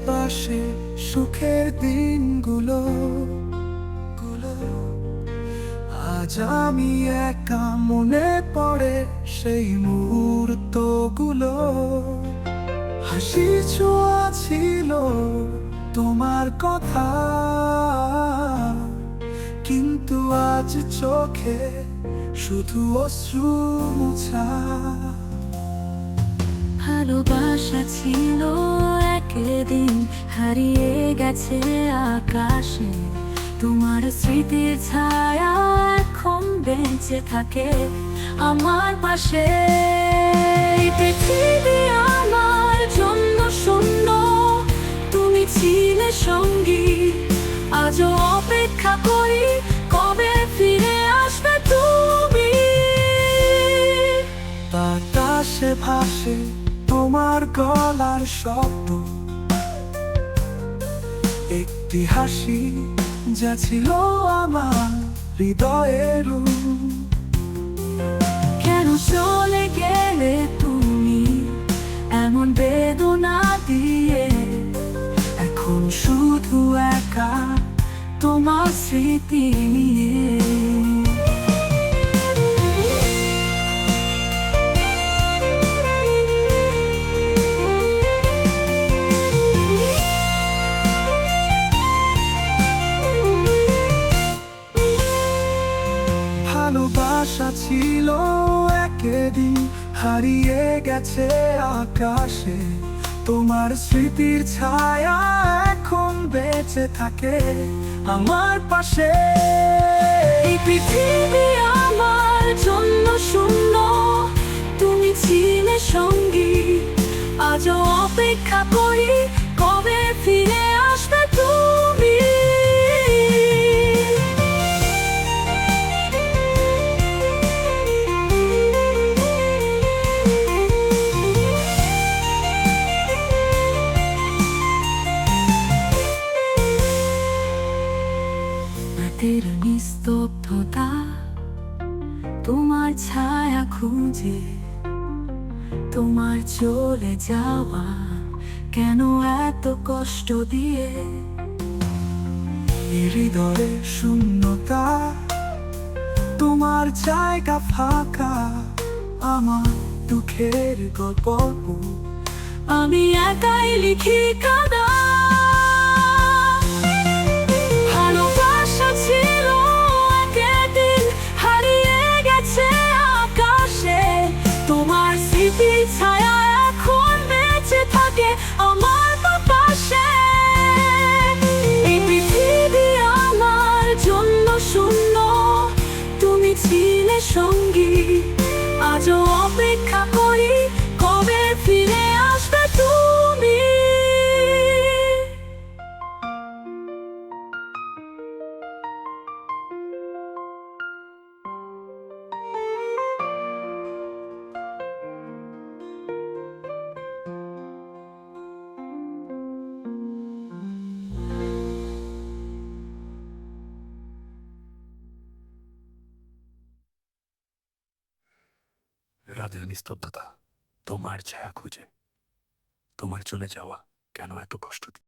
পাশে সুখের দিনগুলো আজ আমি একা, মনে পড়ে সেই মুহূর্তগুলো। হাসি ছোঁয়া ছিল তোমার কথা, কিন্তু আজ চোখে শুধু অশ্রু মোছা। ভালোবাসা ছিল একদিন, হারিয়ে গেছে আকাশে। তোমার স্মৃতির ছায়া এখন বেঁচে থাকে আমার পাশে। এই পৃথিবী আমার জন্য শূন্য, তুমি ছিলে সঙ্গী। আজও অপেক্ষা করি, কবে ফিরে আসবে তুমি। বাতাসে ভাসে তোমার গলার শব্দ, একটি হাসি যা ছিল আমার হৃদয়ের। কেন চলে গেলে তুমি এমন বেদনা দিয়ে? এখন শুধু একা তোমার স্মৃতি নিয়ে। ভালোবাসা ছিল একদিন, হারিয়ে গেছে আকাশে। তোমার স্মৃতির ছায়া এখন বেঁচে থাকে আমার পাশে। এই পৃথিবী আমার জন্য শূন্য, তুমি ছিলে সঙ্গী। আজও অপেক্ষা করি, কবে ফিরে আসবে তুমি। রাতের নিস্তব্ধতা, তোমার ছায়া খুঁজে। তোমার চলে যাওয়া কেন এত কষ্ট দিয়ে? হৃদয়ে শূন্যতা, তোমার জায়গা ফাঁকা। আমার দুঃখের গল্প আমি একাই লিখি কাদা। ভালোবাসা ছিল একদিন, হারিয়ে গেছে আকাশে। তোমার স্মৃতির ছায়া এখন বেঁচে থাকে আমার পাশে। এই পৃথিবী আমার জন্য শূন্য, তুমি ছিলে সঙ্গী। আজও অপেক্ষা করি, কবে ফিরে আসবে তুমি। রাতের নিস্তব্ধতা, তোমার ছায়া খুঁজে। তোমার চলে যাওয়া কেন এত কষ্ট দিয়ে?